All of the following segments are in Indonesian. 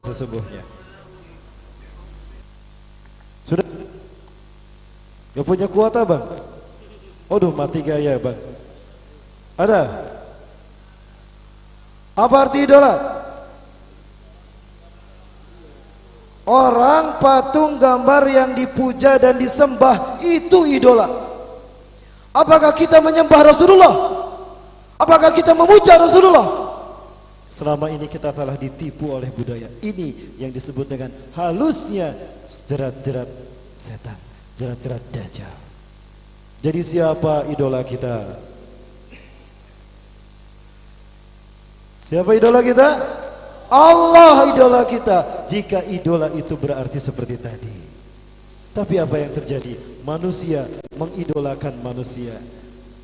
sesungguhnya. Sudah? Gak punya kuota bang? Waduh mati gaya bang. Ada? Apa arti idola? Orang patung gambar yang dipuja dan disembah itu idola. Apakah kita menyembah Rasulullah? Apakah kita memuja Rasulullah? Selama ini kita telah ditipu oleh budaya. Ini yang disebut dengan halusnya jerat-jerat setan, jerat-jerat dajjal. Jadi siapa idola kita? Siapa idola kita? Allah idola kita. Jika idola itu berarti seperti tadi. Tapi apa yang terjadi? Manusia mengidolakan manusia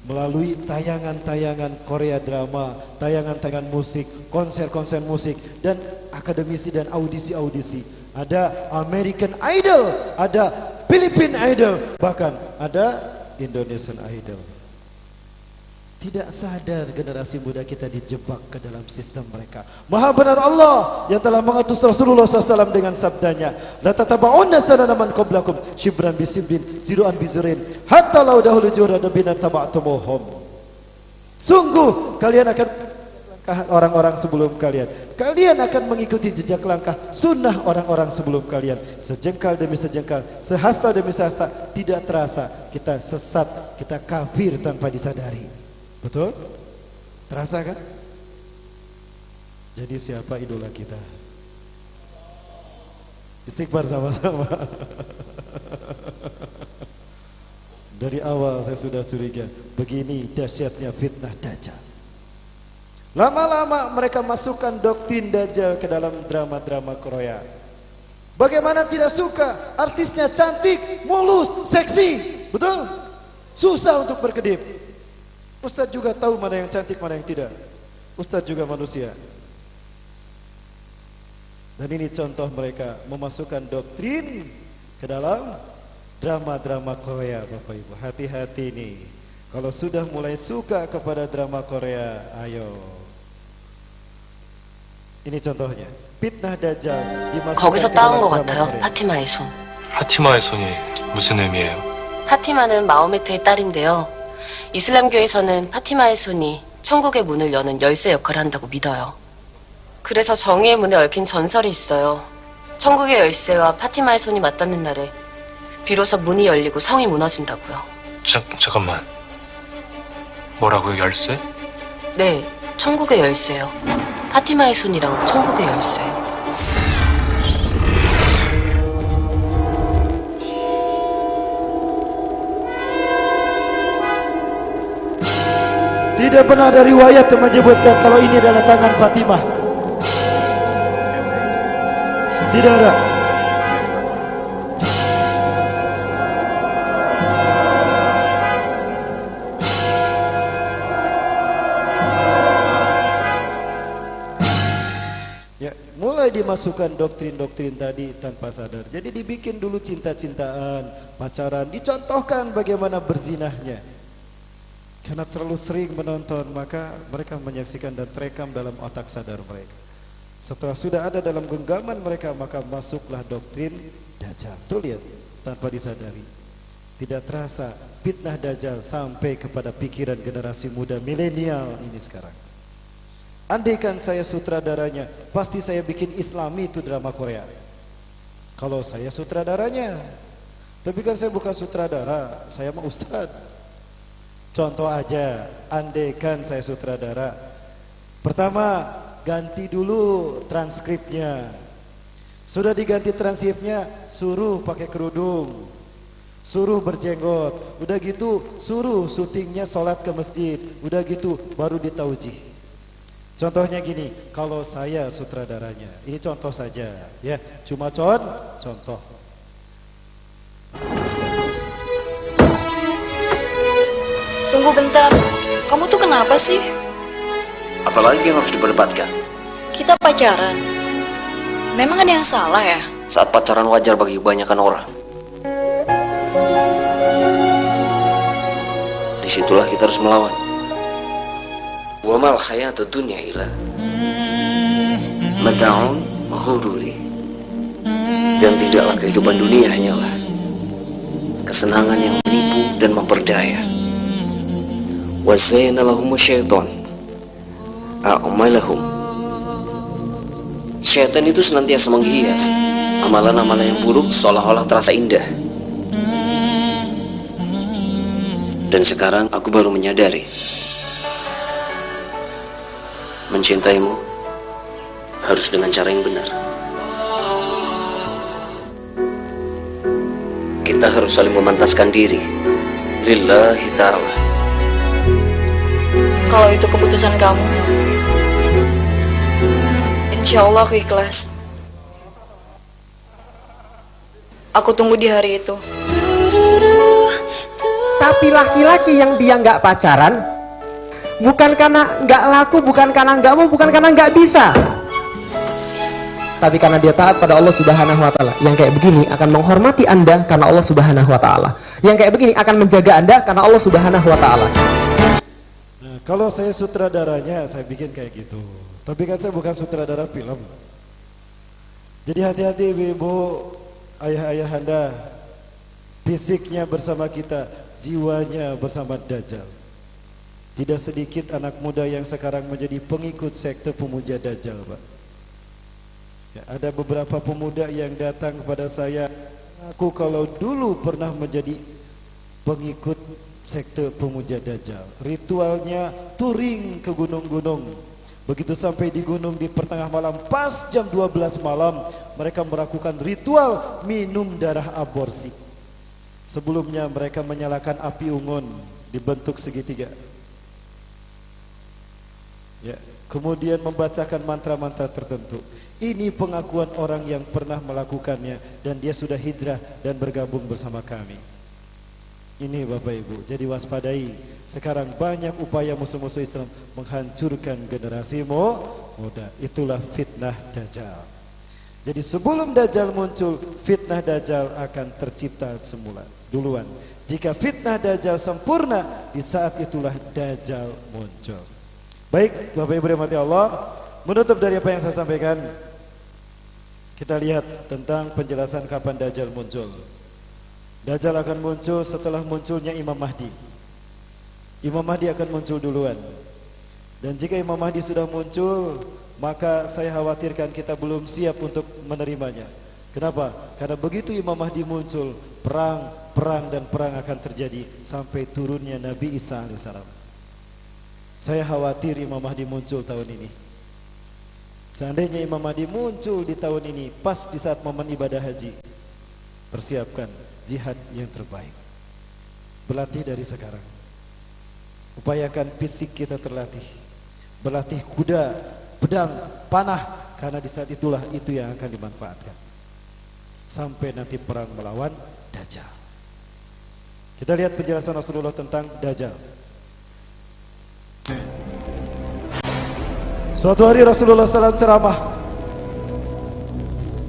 melalui tayangan-tayangan Korea drama, tayangan-tayangan musik, konser-konser musik, dan akademisi dan audisi-audisi. Ada American Idol, ada Philippine Idol, bahkan ada Indonesian Idol. Tidak sadar generasi muda kita dijebak ke dalam sistem mereka. Maha benar Allah yang telah mengutus Rasulullah SAW dengan sabdanya, la tataba'unna sanana man qablakum shibran bisibrin ziru'an bizurin hatta law dahulu jurada bina taba'tumuhum. Sungguh kalian akan langkah orang-orang sebelum kalian. Kalian akan mengikuti jejak langkah sunnah orang-orang sebelum kalian. Sejengkal demi sejengkal, sehasta demi sehasta. Tidak terasa kita sesat, kita kafir tanpa disadari. Betul? Terasa kan? Jadi siapa idola kita? Istighfar sama-sama. Dari awal saya sudah curiga, begini dahsyatnya fitnah Dajjal. Lama-lama mereka masukkan doktrin Dajjal ke dalam drama-drama Korea. Bagaimana tidak suka? Artisnya cantik, mulus, seksi. Betul? Susah untuk berkedip. Ustadz juga tahu mana yang cantik, mana yang tidak. Ustadz juga manusia. Dan ini contoh mereka memasukkan doktrin ke dalam drama-drama Korea, Bapak Ibu. Hati-hati nih. Kalau sudah mulai suka kepada drama Korea, ayo. Ini contohnya. Fitnah Dajjal dimasukkan 거기서 ke 따온 dalam 것 drama 같아요. Korea. 파티마의 손. 파티마의 손이 무슨 의미예요? 파티마는 마호메트의 딸인데요. 이슬람교에서는 파티마의 손이 천국의 문을 여는 열쇠 역할을 한다고 믿어요. 그래서 정의의 문에 얽힌 전설이 있어요. 천국의 열쇠와 파티마의 손이 맞닿는 날에 비로소 문이 열리고 성이 무너진다고요. 잠깐만. 뭐라고요? 열쇠? 네, 천국의 열쇠요. 파티마의 손이랑 천국의 열쇠. Tidak pernah ada riwayat yang menyebutkan kalau ini adalah tangan Fatimah. Tidak ada. Ya, mulai dimasukkan doktrin-doktrin tadi tanpa sadar. Jadi dibikin dulu cinta-cintaan, pacaran, dicontohkan bagaimana berzinahnya. Karena terlalu sering menonton, maka mereka menyaksikan dan terekam dalam otak sadar mereka. Setelah sudah ada dalam genggaman mereka, maka masuklah doktrin Dajjal. Tuh lihat, tanpa disadari. Tidak terasa fitnah Dajjal sampai kepada pikiran generasi muda milenial ini sekarang. Andaikan saya sutradaranya, pasti saya bikin Islami itu drama Korea. Kalau saya sutradaranya. Tapi kan saya bukan sutradara, saya mah ustadz. Contoh aja, andaikan saya sutradara. Pertama, ganti dulu transkripnya. Sudah diganti transkripnya, suruh pakai kerudung, suruh berjenggot. Udah gitu, suruh syutingnya sholat ke masjid. Udah gitu, baru ditaujih. Contohnya gini, kalau saya sutradaranya, ini contoh saja, ya, cuma contoh. Tunggu bentar, kamu tuh kenapa sih? Apalagi yang harus diperdebatkan? Kita pacaran. Memang ada yang salah ya? Saat pacaran wajar bagi kebanyakan orang. Disitulah kita harus melawan. Wa mal hayatud dunya illa mata'un ghururi. Dan tidaklah kehidupan dunia hanyalah kesenangan yang menipu dan memperdaya. Wa zayyana lahum syaitan a'malahum. Syaitan itu senantiasa menghias amalan-amalan yang buruk seolah-olah terasa indah. Dan sekarang aku baru menyadari, mencintaimu harus dengan cara yang benar. Kita harus saling memantaskan diri lillahi ta'ala. Kalau itu keputusan kamu, insya Allah aku ikhlas. Aku tunggu di hari itu. Tapi laki-laki yang dia nggak pacaran, bukan karena nggak laku, bukan karena nggak mau, bukan karena nggak bisa, tapi karena dia taat pada Allah Subhanahu wa Ta'ala. Yang kayak begini akan menghormati Anda karena Allah Subhanahu wa Ta'ala. Yang kayak begini akan menjaga Anda karena Allah Subhanahu wa Ta'ala. Nah, kalau saya sutradaranya, saya bikin kayak gitu. Tapi kan saya bukan sutradara film. Jadi hati-hati ibu-ibu, ayah-ayah Anda. Fisiknya bersama kita, jiwanya bersama Dajjal. Tidak sedikit anak muda yang sekarang menjadi pengikut sekte pemuja Dajjal, Pak. Ya, ada beberapa pemuda yang datang kepada saya, aku kalau dulu pernah menjadi pengikut sekte pemuja Dajjal. Ritualnya touring ke gunung-gunung. Begitu sampai di gunung di pertengah malam, pas jam 12 malam, mereka melakukan ritual minum darah aborsi. Sebelumnya mereka menyalakan api unggun dibentuk segitiga. Ya, kemudian membacakan mantra-mantra tertentu. Ini pengakuan orang yang pernah melakukannya dan dia sudah hijrah dan bergabung bersama kami. Ini Bapak Ibu, jadi waspadai. Sekarang banyak upaya musuh-musuh Islam menghancurkan generasi muda. Itulah fitnah Dajjal. Jadi sebelum Dajjal muncul, fitnah Dajjal akan tercipta semula duluan. Jika fitnah Dajjal sempurna, di saat itulah Dajjal muncul. Baik, Bapak Ibu rahmati Allah, menutup dari apa yang saya sampaikan, kita lihat tentang penjelasan kapan Dajjal muncul. Dajjal akan muncul setelah munculnya Imam Mahdi. Imam Mahdi akan muncul duluan. Dan jika Imam Mahdi sudah muncul, maka saya khawatirkan kita belum siap untuk menerimanya. Kenapa? Karena begitu Imam Mahdi muncul, perang dan perang akan terjadi sampai turunnya Nabi Isa alaihissalam. Saya khawatir Imam Mahdi muncul tahun ini. Seandainya Imam Mahdi muncul di tahun ini, pas di saat momen ibadah haji, persiapkan jihad yang terbaik. Berlatih dari sekarang. Upayakan fisik kita terlatih. Berlatih kuda, pedang, panah, karena di saat itulah itu yang akan dimanfaatkan sampai nanti perang melawan Dajjal. Kita lihat penjelasan Rasulullah tentang Dajjal. Suatu hari Rasulullah SAW ceramah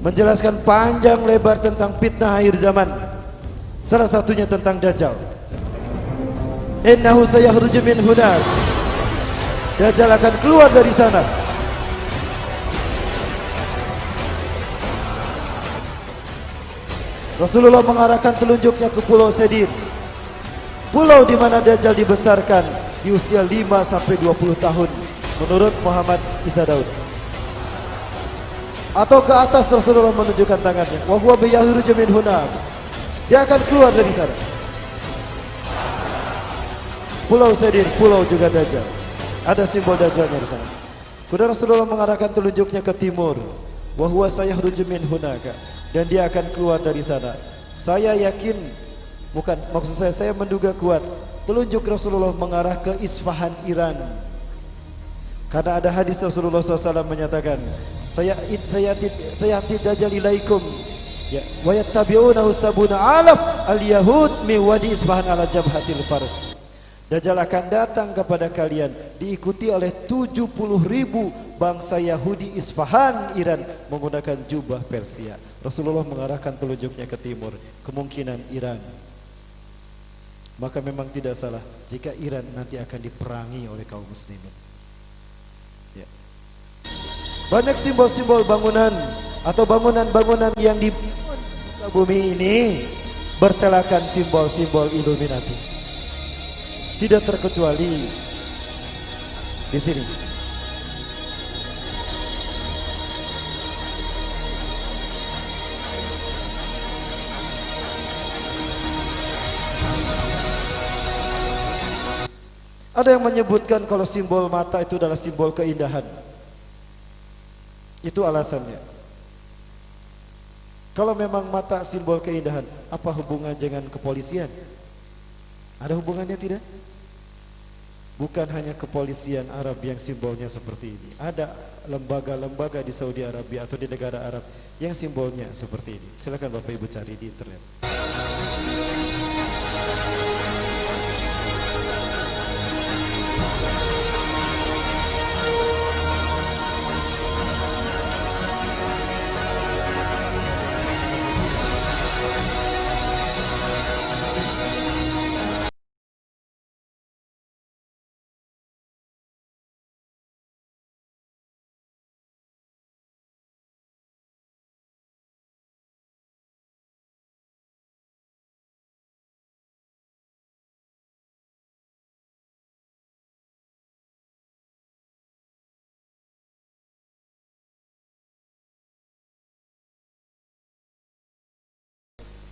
menjelaskan panjang lebar tentang fitnah akhir zaman. Salah satunya tentang Dajjal. Innahu sayakhruju min hunar. Dajjal akan keluar dari sana. Rasulullah mengarahkan telunjuknya ke Pulau Sedir, pulau di mana Dajjal dibesarkan di usia 5 sampai 20 tahun menurut Muhammad Isa Daud. Atau ke atas Rasulullah menunjukkan tangannya, wa huwa biyakhruju min hunar. Dia akan keluar dari sana. Pulau Sedir, pulau juga Dajjal. Ada simbol Dajjalnya di sana. Kemudian Rasulullah mengarahkan telunjuknya ke timur, wa huwa sayakhruju min hunaka, dan dia akan keluar dari sana. Saya yakin, bukan maksud saya menduga kuat, telunjuk Rasulullah mengarah ke Isfahan, Iran. Karena ada hadis Rasulullah SAW menyatakan, saya Dajjal ilaikum, ya, wa yattabi'unahu sabuna alaf al-yahud min wadi Isfahan ala jabhatil fars. Dajjal akan datang kepada kalian diikuti oleh 70.000 bangsa Yahudi Isfahan, Iran, menggunakan jubah Persia. Rasulullah mengarahkan telunjuknya ke timur, kemungkinan Iran. Maka memang tidak salah jika Iran nanti akan diperangi oleh kaum muslimin. Ya. Banyak simbol-simbol bangunan atau bangunan-bangunan yang di bumi ini bertelakan simbol-simbol Illuminati. Tidak terkecuali di sini. Ada yang menyebutkan kalau simbol mata itu adalah simbol keindahan. Itu alasannya. Kalau memang mata simbol keindahan, apa hubungan dengan kepolisian? Ada hubungannya tidak? Bukan hanya kepolisian Arab yang simbolnya seperti ini. Ada lembaga-lembaga di Saudi Arabia atau di negara Arab yang simbolnya seperti ini. Silakan Bapak Ibu cari di internet.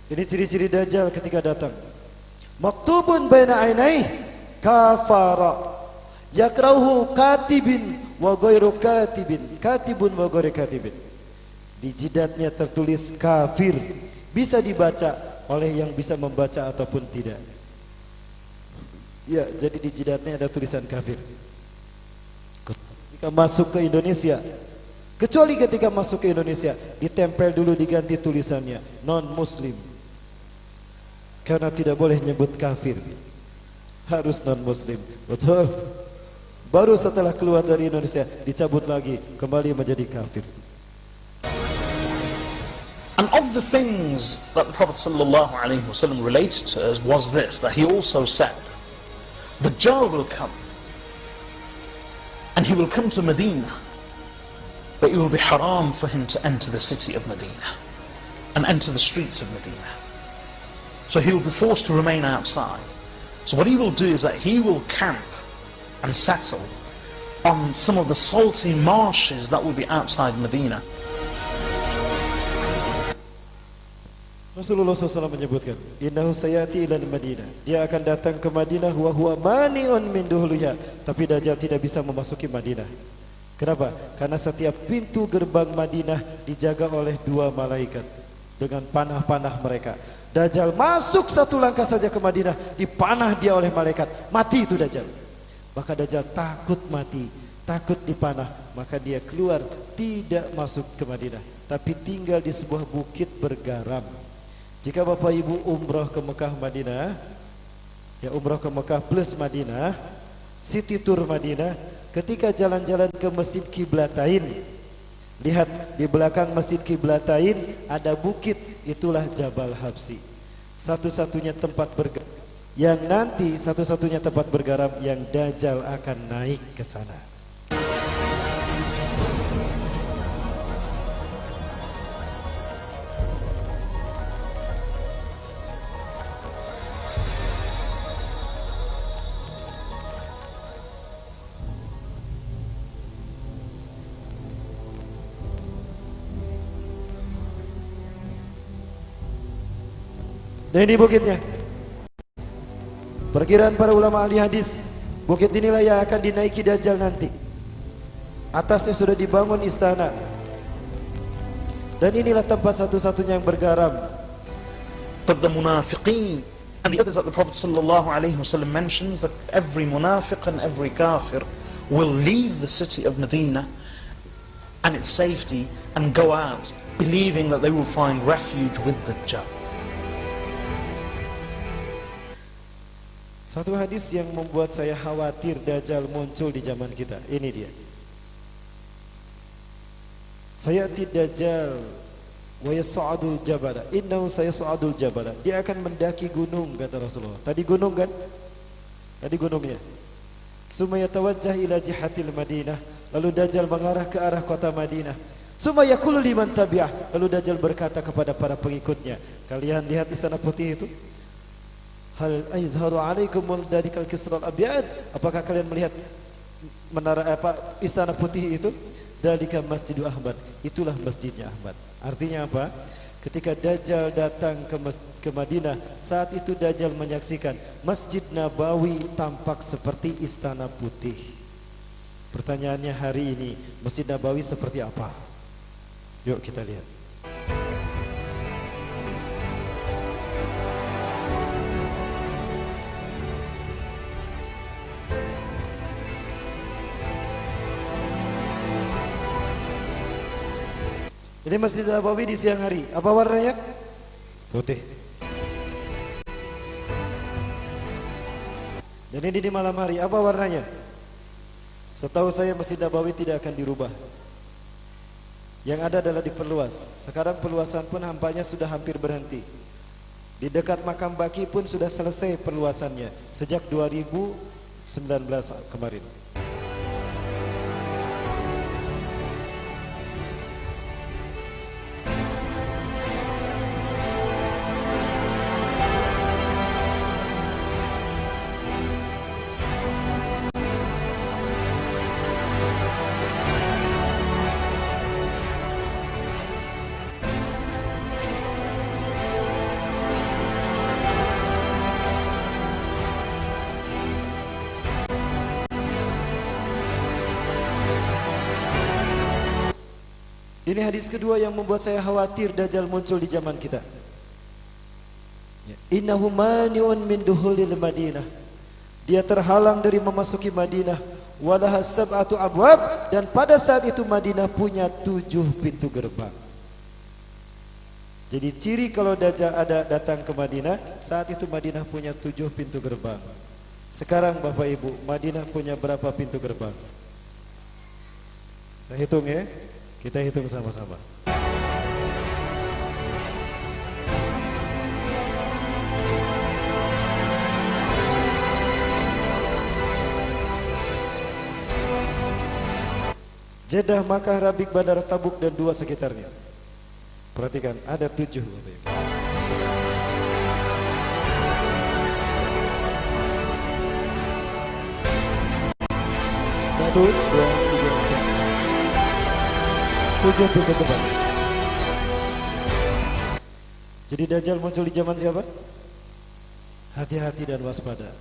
Ini ciri-ciri Dajjal ketika datang. Maktubun baina ainai kafara yakrahu katibin wa ghairu katibin, katibun wa ghairu katibin. Di jidatnya tertulis kafir, bisa dibaca oleh yang bisa membaca ataupun tidak. Ya, jadi di jidatnya ada tulisan kafir. Ketika masuk ke Indonesia, kecuali ketika masuk ke Indonesia, ditempel dulu, diganti tulisannya non muslim. Karena tidak boleh nyebut kafir, harus non muslim. Betul. Baru setelah keluar dari Indonesia dicabut lagi, kembali menjadi kafir. And of the things that the Prophet ﷺ related to us was this, that he also said, the Dajjal will come, and he will come to Medina, but it will be haram for him to enter the city of Medina and enter the streets of Medina. So he will be forced to remain outside. So what he will do is that he will camp and settle on some of the salty marshes that will be outside Medina. Rasulullah SAW menyebutkan, innahu sayati ila Madinah, dia akan datang ke Madinah wa huwa mani'un min duhliha, tapi Dajjal tidak bisa memasuki Madinah. Kenapa? Karena setiap pintu gerbang Madinah dijaga oleh 2 malaikat dengan panah-panah mereka. Dajjal masuk 1 langkah saja ke Madinah, dipanah dia oleh malaikat, mati itu Dajjal. Maka Dajjal takut mati, takut dipanah, maka dia keluar, tidak masuk ke Madinah, tapi tinggal di sebuah bukit bergaram. Jika Bapak Ibu umrah ke Mekah Madinah, ya umrah ke Mekah plus Madinah, city tour Madinah, ketika jalan-jalan ke Masjid Qiblatain, lihat di belakang Masjid Qiblatain ada bukit, itulah Jabal Habsi. Satu-satunya tempat bergaram yang nanti satu-satunya tempat bergaram yang Dajjal akan naik ke sana. Dan ini bukitnya. Perkiraan para ulama ahli hadis, bukit inilah yang akan dinaiki Dajjal nanti. Atasnya sudah dibangun istana. Dan inilah tempat satu-satunya yang bergaram. But the munafiqeen and the others that the Prophet ﷺ mentions, that every munafiq and every kafir will leave the city of Medina and its safety and go out believing that they will find refuge with the Dajjal. Satu hadis yang membuat saya khawatir Dajjal muncul di zaman kita. Ini dia. Sayati Dajjal wa yas'adul jabala. Innahu sayas'adul jabala. Dia akan mendaki gunung, kata Rasulullah. Tadi gunung kan? Tadi gunungnya. Summa yatawajjah ila jihatil Madinah. Lalu Dajjal mengarah ke arah kota Madinah. Summa yaqulu liman tabi'ah. Lalu Dajjal berkata kepada para pengikutnya, kalian lihat istana putih itu? Hal aizharu alaikum dalikal kisral abyad? Apakah kalian melihat menara istana putih itu? Dalika Masjidu Ahmad. Itulah masjidnya Ahmad. Artinya apa? Ketika Dajjal datang ke Madinah, saat itu Dajjal menyaksikan Masjid Nabawi tampak seperti istana putih. Pertanyaannya hari ini, Masjid Nabawi seperti apa? Yuk kita lihat. Ini Masjid Nabawi di siang hari. Apa warnanya? Putih. Dan ini di malam hari. Apa warnanya? Setahu saya Masjid Nabawi tidak akan dirubah. Yang ada adalah diperluas. Sekarang perluasan pun nampaknya sudah hampir berhenti. Di dekat makam Baqi pun sudah selesai perluasannya sejak 2019 kemarin. Ini hadis kedua yang membuat saya khawatir Dajjal muncul di zaman kita. Innahu mani'un min duhulil Madinah. Dia terhalang dari memasuki Madinah. Walaha sab'atu abwab. Dan pada saat itu Madinah punya 7 pintu gerbang. Jadi ciri kalau Dajjal ada datang ke Madinah, saat itu Madinah punya 7 pintu gerbang. Sekarang Bapak Ibu, Madinah punya berapa pintu gerbang? Kita hitung ya. Kita hitung sama-sama. Jeddah, Makkah, Rabik, Bandar, Tabuk dan 2 sekitarnya. Perhatikan, ada 7. 1, 2, 3, 7 pintu gerbang. Jadi Dajjal muncul di zaman siapa? Hati-hati dan waspada.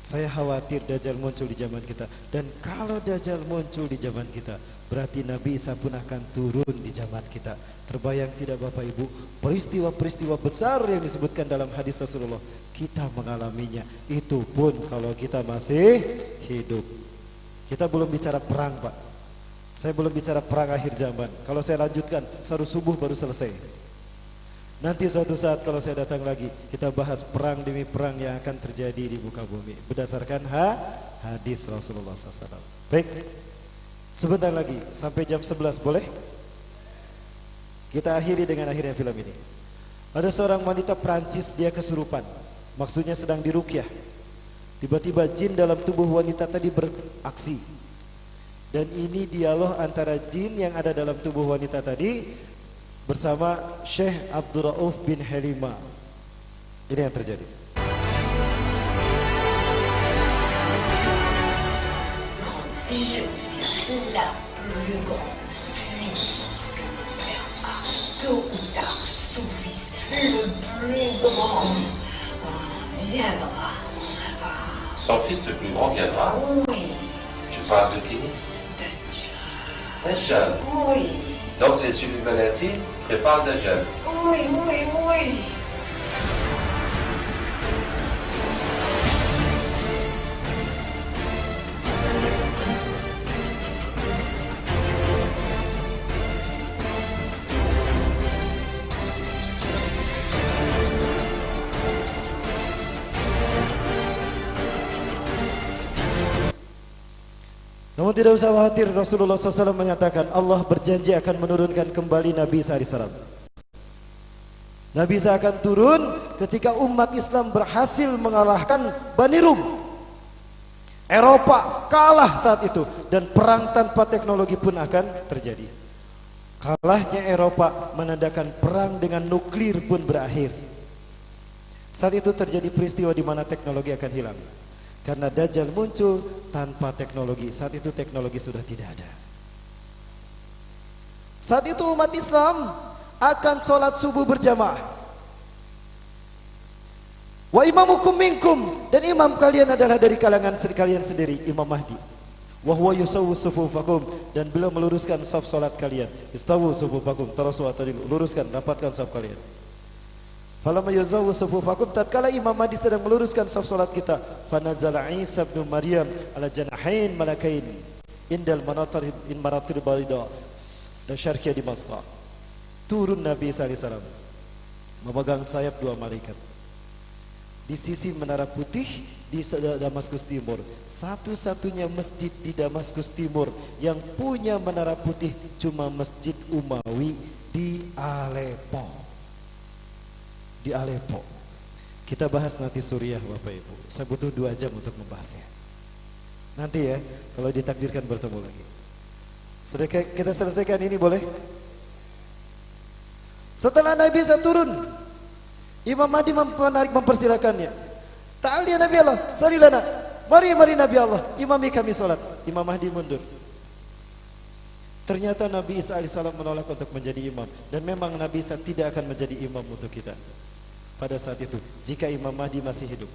Saya khawatir Dajjal muncul di zaman kita. Dan kalau Dajjal muncul di zaman kita, berarti Nabi Isa pun akan turun di zaman kita. Terbayang tidak Bapak Ibu? Peristiwa-peristiwa besar yang disebutkan dalam hadis Rasulullah, kita mengalaminya. Itu pun kalau kita masih hidup. Kita belum bicara perang Pak. Saya belum bicara perang akhir zaman. Kalau saya lanjutkan, salat subuh baru selesai. Nanti suatu saat kalau saya datang lagi, kita bahas perang demi perang yang akan terjadi di muka bumi berdasarkan hadis Rasulullah SAW. Baik, sebentar lagi sampai jam 11 boleh? Kita akhiri dengan akhirnya film ini. Ada seorang wanita Prancis, dia kesurupan. Maksudnya sedang diruqyah. Tiba-tiba jin dalam tubuh wanita tadi beraksi. Dan ini dialog antara jin yang ada dalam tubuh wanita tadi bersama Syekh Abdul Rauf bin Halima. Ini yang terjadi. Je suis la plus grande puissance que mon père a. Tôt ou tard, son fils, le plus grand, viendra. Son fils le plus grand viendra? Oui. Tu parles de qui? Dajjal. Oui. Donc les Illuminati préparent Dajjal. Oui, oui, oui. Namun tidak usah khawatir, Rasulullah SAW menyatakan Allah berjanji akan menurunkan kembali Nabi Isa AS. Nabi Isa akan turun ketika umat Islam berhasil mengalahkan Bani Rum. Eropa kalah saat itu dan perang tanpa teknologi pun akan terjadi. Kalahnya Eropa menandakan perang dengan nuklir pun berakhir. Saat itu terjadi peristiwa di mana teknologi akan hilang. Karena Dajjal muncul tanpa teknologi. Saat itu teknologi sudah tidak ada. Saat itu umat Islam akan sholat subuh berjamaah. Wa imamukum minkum, dan imam kalian adalah dari kalangan kalian sendiri, Imam Mahdi. Wa huwa yusawwu sufufakum, dan beliau meluruskan saf salat kalian. Istawu sufufakum, tarasu atadilu, luruskan, rapatkan saf kalian. Falamma yuzawwu sufufakum, tatkala Imam Mahdi sedang meluruskan saf salat kita, fanazala Isa bin Maryam ala janahain malakain indal manatir barida syarqiyah di Masra. Turun Nabi sallallahu alaihi wasallam memegang sayap dua malaikat di sisi Menara Putih di Damaskus Timur. Satu-satunya masjid di Damaskus Timur yang punya Menara Putih cuma Masjid Umawi di Aleppo. Di Aleppo. Kita bahas nanti Suriah Bapak Ibu. Saya butuh 2 jam untuk membahasnya. Nanti ya, kalau ditakdirkan bertemu lagi. Sudah kita selesaikan ini boleh? Setelah Nabi Isa turun, Imam Mahdi mempersilakannya. Ta'al ya Nabi Allah, salilana. Mari Nabi Allah, imami kami salat. Imam Mahdi mundur. Ternyata Nabi Isa alaihissalam menolak untuk menjadi imam, dan memang Nabi Isa tidak akan menjadi imam untuk kita pada saat itu jika Imam Mahdi masih hidup.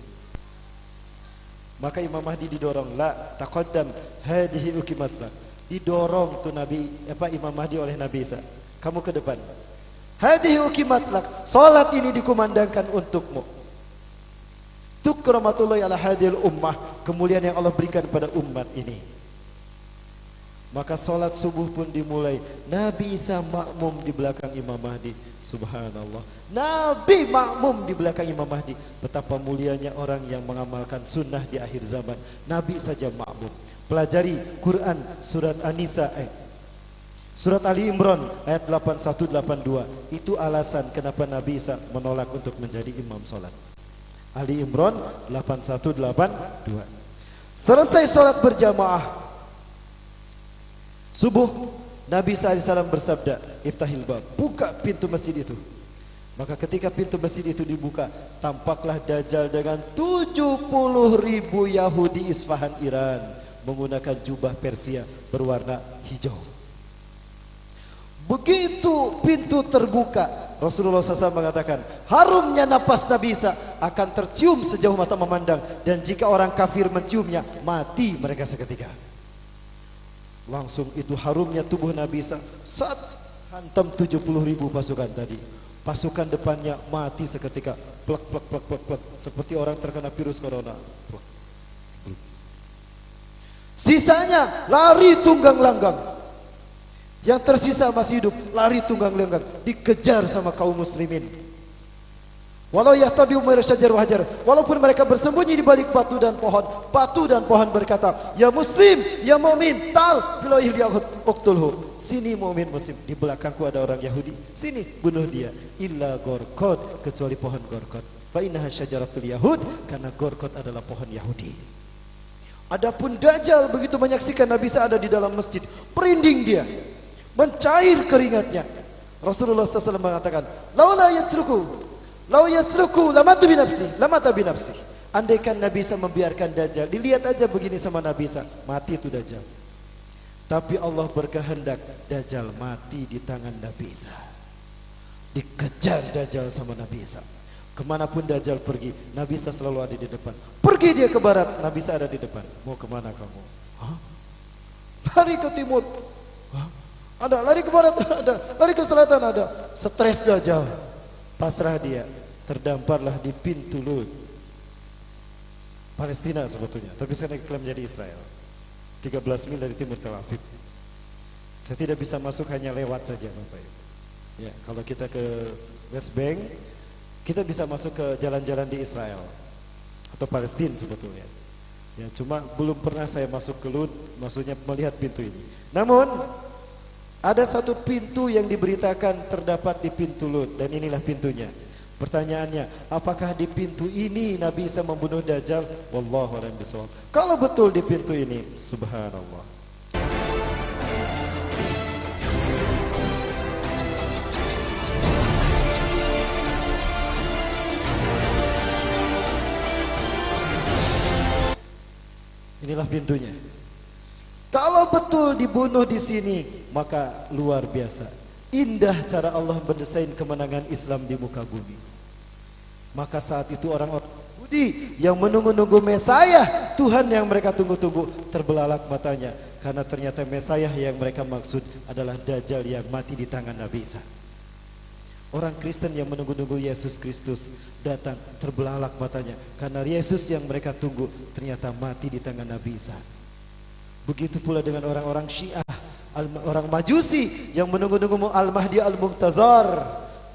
Maka Imam Mahdi didorong, la taqaddam hadhihi ukimaslak. Didorong tuh Imam Mahdi oleh Nabi Isa. Kamu ke depan. Hadhihi ukimaslak, salat ini dikumandangkan untukmu. Tukramatul ala hadhil ummah, kemuliaan yang Allah berikan pada umat ini. Maka salat subuh pun dimulai. Nabi Isa makmum di belakang Imam Mahdi. Subhanallah. Nabi makmum di belakang Imam Mahdi. Betapa mulianya orang yang mengamalkan sunnah di akhir zaman. Nabi saja makmum. Pelajari Quran surat An-Nisa surat Ali Imran ayat 81-82. Itu alasan kenapa Nabi Isa menolak untuk menjadi imam salat. Ali Imran 81-82. Selesai salat berjamaah subuh, Nabi SAW bersabda, iftahil bab, buka pintu masjid itu. Maka ketika pintu masjid itu dibuka, tampaklah Dajjal dengan 70.000 Yahudi Isfahan Iran menggunakan jubah Persia berwarna hijau. Begitu pintu terbuka, Rasulullah SAW mengatakan, harumnya napas Nabi Isa akan tercium sejauh mata memandang, dan jika orang kafir menciumnya, mati mereka seketika. Langsung itu harumnya tubuh Nabi Isa saat hantam 70.000 pasukan tadi. Pasukan depannya mati seketika, plek plek plek plek plek, seperti orang terkena virus corona. Plek. Sisanya lari tunggang langgang. Yang tersisa masih hidup, lari tunggang langgang, dikejar sama kaum muslimin. Walau yahtabi'u syajar wahajar, walaupun mereka bersembunyi di balik batu dan pohon berkata, ya muslim, ya mu'min, tal filohil yahud uqtulhu. Sini mu'min muslim, di belakangku ada orang Yahudi, sini bunuh dia. Illa gorkod, kecuali pohon gorkod. Fa innaha syajaratul yahud, karena gorkod adalah pohon Yahudi. Adapun Dajjal begitu menyaksikan Nabi Isa ada di dalam masjid, perinding dia, mencair keringatnya. Rasulullah SAW mengatakan, laula yasruku lamatu binafsi, lamata binafsi. Andaikan Nabi Isa membiarkan Dajjal, dilihat aja begini sama Nabi Isa, mati itu Dajjal. Tapi Allah berkehendak Dajjal mati di tangan Nabi Isa. Dikejar Dajjal sama Nabi Isa. Kemanapun Dajjal pergi, Nabi Isa selalu ada di depan. Pergi dia ke barat, Nabi Isa ada di depan. Mau kemana kamu? Hah? Lari ke timur. Hah? Ada, lari ke barat, ada, lari ke selatan, ada. Stres Dajjal, pasrah dia, terdamparlah di pintu Lut. Palestina sebetulnya, tapi sekarang diklaim menjadi Israel. 13 mil dari timur Tel Aviv. Saya tidak bisa masuk, hanya lewat saja Bapak Ibu. Ya, kalau kita ke West Bank, kita bisa masuk ke jalan-jalan di Israel atau Palestina sebetulnya. Ya, cuma belum pernah saya masuk ke Lut, maksudnya melihat pintu ini. Namun ada satu pintu yang diberitakan terdapat di pintu Lut, dan inilah pintunya. Pertanyaannya, apakah di pintu ini Nabi Isa membunuh Dajjal? Wallahu a'lam bishawab. Kalau betul di pintu ini, subhanallah. Inilah pintunya. Kalau betul dibunuh di sini, maka luar biasa. Indah cara Allah mendesain kemenangan Islam di muka bumi. Maka saat itu orang-orang Yahudi yang menunggu-nunggu Mesayah, Tuhan yang mereka tunggu-tunggu, terbelalak matanya. Karena ternyata Mesayah yang mereka maksud adalah Dajjal yang mati di tangan Nabi Isa. Orang Kristen yang menunggu-nunggu Yesus Kristus datang, terbelalak matanya. Karena Yesus yang mereka tunggu ternyata mati di tangan Nabi Isa. Begitu pula dengan orang-orang Syiah, orang Majusi yang menunggu-nunggu Al-Mahdi Al-Muntazar,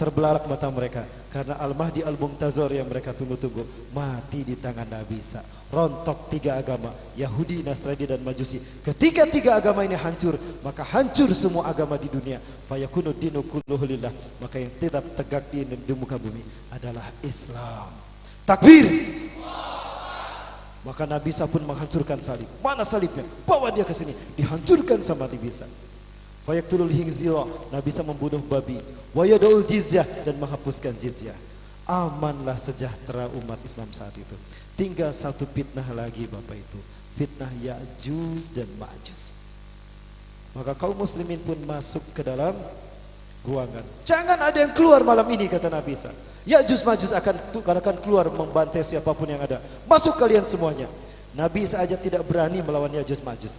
terbelalak mata mereka karena Al-Mahdi Al-Muntazar yang mereka tunggu-tunggu mati di tangan Nabi Isa. Rontok tiga agama, Yahudi, Nasrani dan Majusi. Ketika tiga agama ini hancur, maka hancur semua agama di dunia. Fayakunu dinu kulluhu lillah. Maka yang tetap tegak di muka bumi adalah Islam. Takbir. Maka Nabi Isa pun menghancurkan salib. Mana salibnya? Bawa dia ke sini. Dihancurkan sama Nabi Isa. Fayaktulul hingzira, Nabi Isa membunuh babi. Wa yad'ul jizyah, dan menghapuskan jizyah. Amanlah sejahtera umat Islam saat itu. Tinggal satu fitnah lagi Bapak itu, fitnah Ya'juj dan Ma'juj. Maka kaum muslimin pun masuk ke dalam ruangan. Jangan ada yang keluar malam ini, kata Nabi Isa. Ya'juj Ma'juj akan keluar membantai siapapun yang ada. Masuk kalian semuanya. Nabi Isa aja tidak berani melawan Ya'juj Ma'juj.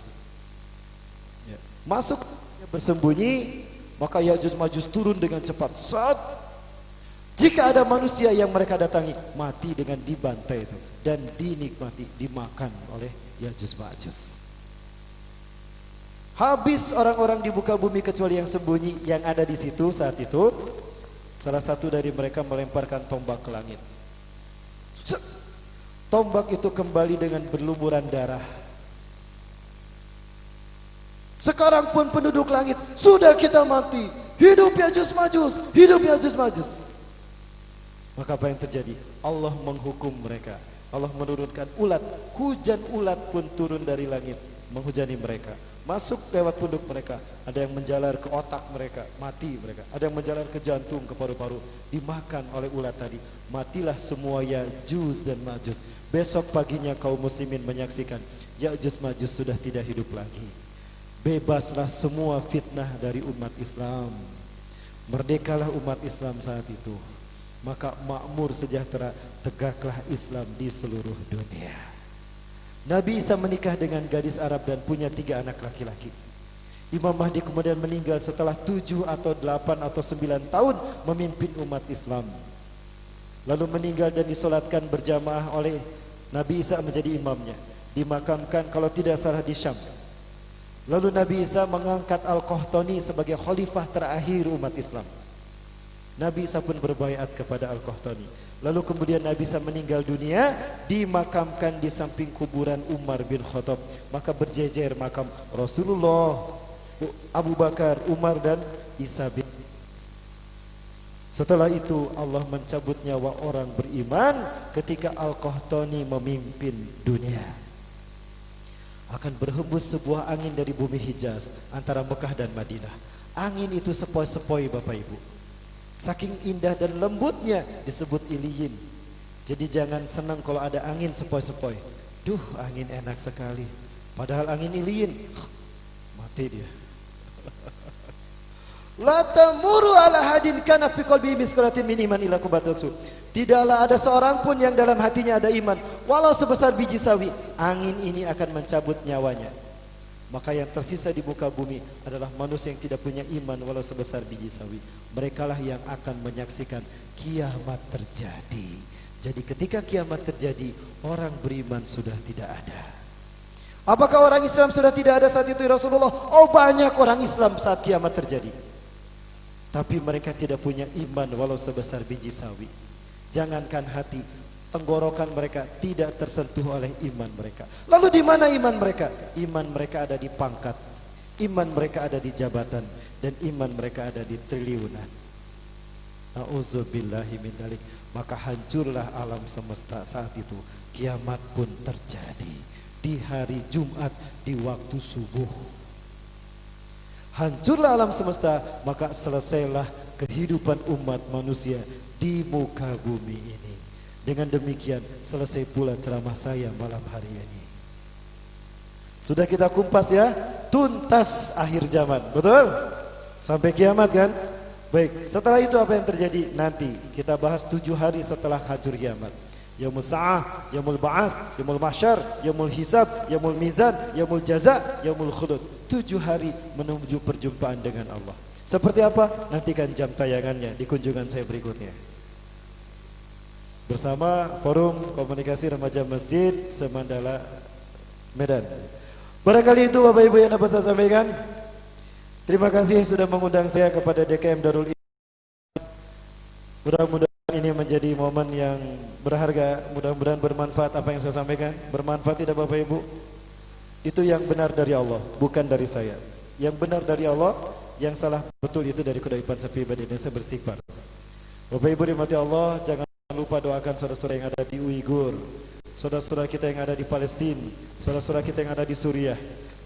Ya. Masuk bersembunyi, maka Ya'juj Ma'juj turun dengan cepat. Saat jika ada manusia yang mereka datangi, mati dengan dibantai itu dan dinikmati, dimakan oleh Ya'juj Ma'juj. Habis orang-orang di muka bumi kecuali yang sembunyi yang ada di situ saat itu. Salah satu dari mereka melemparkan tombak ke langit. Tombak itu kembali dengan berlumuran darah. Sekarang pun penduduk langit, sudah kita mati. Hidup Ya'juj Ma'juj, hidup Ya'juj Ma'juj. Maka apa yang terjadi? Allah menghukum mereka. Allah menurunkan ulat, hujan ulat pun turun dari langit menghujani mereka. Masuk lewat punduk mereka, ada yang menjalar ke otak mereka, mati mereka. Ada yang menjalar ke jantung, ke paru-paru, dimakan oleh ulat tadi. Matilah semua Ya'juj dan Ma'juj. Besok paginya kaum muslimin menyaksikan Ya'juj Ma'juj sudah tidak hidup lagi. Bebaslah semua fitnah dari umat Islam. Merdekalah umat Islam saat itu. Maka makmur sejahtera, tegaklah Islam di seluruh dunia. Nabi Isa menikah dengan gadis Arab dan punya 3 anak laki-laki. Imam Mahdi kemudian meninggal setelah 7 atau 8 atau 9 tahun memimpin umat Islam. Lalu meninggal dan disolatkan berjamaah oleh Nabi Isa menjadi imamnya. Dimakamkan kalau tidak salah di Syam. Lalu Nabi Isa mengangkat Al-Qahtani sebagai khalifah terakhir umat Islam. Nabi Isa pun berbaiat kepada Al-Qahtani. Lalu kemudian Nabi Isa meninggal dunia, dimakamkan di samping kuburan Umar bin Khattab. Maka berjejer makam Rasulullah, Abu Bakar, Umar dan Isa bin. Setelah itu Allah mencabut nyawa orang beriman ketika Al-Qahtani memimpin dunia. Akan berhembus sebuah angin dari bumi Hijaz antara Mekah dan Madinah. Angin itu sepoi-sepoi Bapak Ibu. Saking indah dan lembutnya disebut iliyin. Jadi jangan senang kalau ada angin sepoi-sepoi. Duh, angin enak sekali. Padahal angin iliyin, mati dia. La tamuru ala hadin kana fi qalbihi misqalatin min iman illa kubatatsu. Tidaklah ada seorang pun yang dalam hatinya ada iman, walau sebesar biji sawi. Angin ini akan mencabut nyawanya. Maka yang tersisa di muka bumi adalah manusia yang tidak punya iman walau sebesar biji sawi. Merekalah yang akan menyaksikan kiamat terjadi. Jadi ketika kiamat terjadi, orang beriman sudah tidak ada. Apakah orang Islam sudah tidak ada saat itu Rasulullah? Oh, banyak orang Islam saat kiamat terjadi. Tapi mereka tidak punya iman walau sebesar biji sawi. Jangankan hati, tenggorokan mereka tidak tersentuh oleh iman mereka. Lalu di mana iman mereka? Iman mereka ada di pangkat, iman mereka ada di jabatan, dan iman mereka ada di triliunan. A'udzubillahi min dzalik. Maka hancurlah alam semesta saat itu. Kiamat pun terjadi di hari Jumat di waktu subuh. Hancurlah alam semesta, maka selesailah kehidupan umat manusia di muka bumi ini. Dengan demikian selesai pula ceramah saya malam hari ini. Sudah kita kumpas ya, tuntas akhir zaman, betul? Sampai kiamat kan? Baik, setelah itu apa yang terjadi? Nanti kita bahas 7 hari setelah hancur kiamat. Yaumul Sa'ah, Yaumul Ba'as, Yaumul Mahsyar, Yaumul Hisab, Yaumul Mizan, Yaumul Jaza, Yaumul Khudud. 7 hari menuju perjumpaan dengan Allah. Seperti apa? Nantikan jam tayangannya di kunjungan saya berikutnya. Bersama Forum Komunikasi Remaja Masjid Semandala, Medan. Barangkali itu Bapak Ibu yang dapat saya sampaikan. Terima kasih sudah mengundang saya kepada DKM Darul Iman. Mudah-mudahan ini menjadi momen yang berharga, mudah-mudahan bermanfaat apa yang saya sampaikan. Bermanfaat tidak Bapak Ibu? Itu yang benar dari Allah, bukan dari saya. Yang benar dari Allah, yang salah betul itu dari Kedaipan Sepi Indonesia beristighfar. Bapak Ibu dimati Allah, jangan lupa doakan saudara-saudara yang ada di Uighur, saudara-saudara kita yang ada di Palestina, saudara-saudara kita yang ada di Suriah.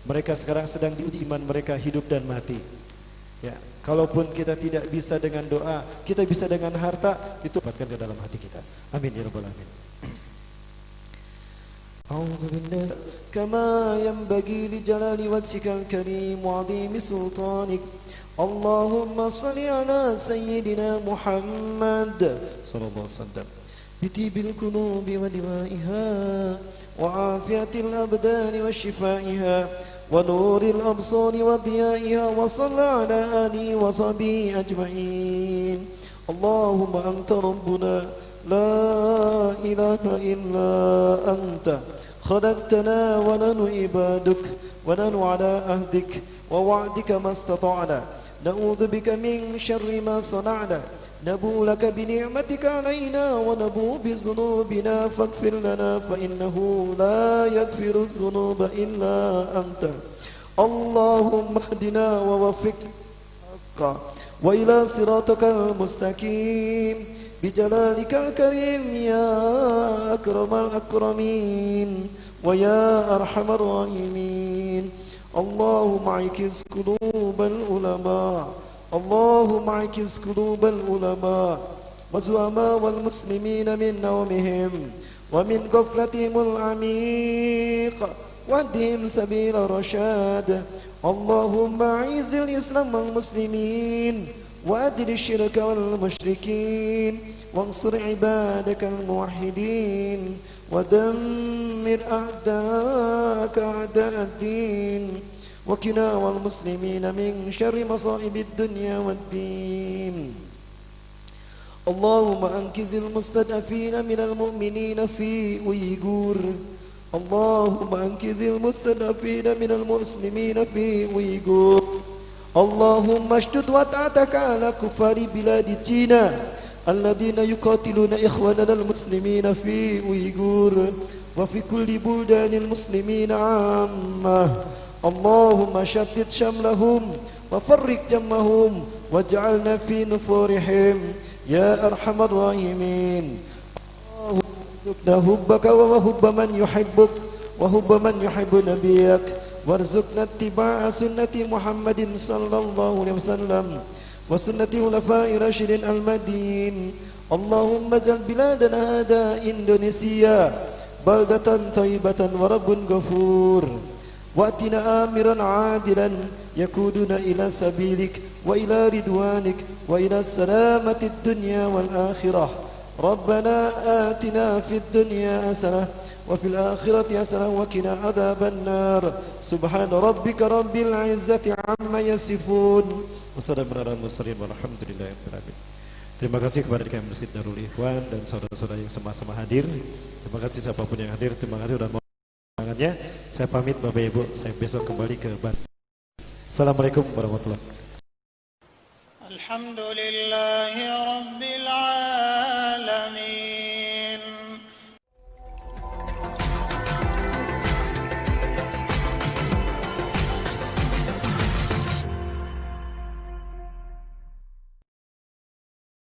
Mereka sekarang sedang diuji iman mereka hidup dan mati. Ya, kalaupun kita tidak bisa dengan doa, kita bisa dengan harta, itu dapatkan ke dalam hati kita. Amin ya rabbal alamin. A'udzu billahi kama yanbaghi li jalali wajhikal karim wa 'azimi sultanik. Allahumma shalli ala sayyidina Muhammad sallallahu alaihi wasallam. Bitibil qulubi wa dimaiha wa afiyatil abdani wa shifaiha ونور الأبصار وضيائها وصلى على آله وصحبه أجمعين. اللهم أنت ربنا لا إله إلا أنت خلقتنا ونحن عبادك ونحن على عهدك ووعدك ما استطعنا نعوذ بك من شر ما صنعنا نبوء لك بنعمتك علينا ونبوء بذنوبنا فاغفر لنا فإنه لا يغفر الذنوب إلا أنت. اللهم اهدنا ووفقنا وإلى صراطك المستقيم بجلالك الكريم يا أكرم الأكرمين ويا أرحم الراحمين. اللهم اعكس قلوب العلماء اللهم اعكس قلوب العلماء والزعماء والمسلمين من نومهم ومن غفلتهم العميق واهدهم سبيل الرشاد. اللهم اعز الإسلام والمسلمين وأذل الشرك والمشركين وانصر عبادك الموحدين ودمر أعداءك أعداء الدين وقنا والمسلمين من شر مصائب الدنيا والدين. اللهم أنقذ المستضعفين من المؤمنين في أويغور. اللهم أنقذ المستضعفين من المسلمين في أويغور. اللهم اشدد وطأتك على كفار بلاد تشينا الذين يقاتلون إخواننا المسلمين في أويغور وفي كل بلدان المسلمين عامة. اللهم شتت شملهم وفرق جمعهم واجعلنا في نفورهم يا أرحم الراحمين. اللهم ارزقنا حبك وحب من يحبك وحب من يحب نبيك وارزقنا اتباع سنة محمد صلى الله عليه وسلم وسنة خلفاء الراشدين المهديين. اللهم اجعل بلادنا هذا إندونيسيا بلدة طيبة ورب غفور واتنا آمرا عادلا يقودنا إلى سبيلك وإلى رضوانك وإلى السلامة الدنيا والآخرة. ربنا آتنا في الدنيا حسنة وفي الآخرة حسنة وقنا عذاب النار. سبحان ربك رب العزة عما يصفون وسلام على المرسلين والحمد لله رب العالمين. Terima kasih kepada DKM Masjid Darul Ikhwan dan saudara-saudara yang sama-sama hadir. Terima kasih siapapun yang hadir. Terima kasih sudah tangannya. Saya pamit Bapak Ibu, saya besok kembali ke Bandung. Assalamualaikum warahmatullahi wabarakatuh. Alhamdulillahi Rabbil Alamin.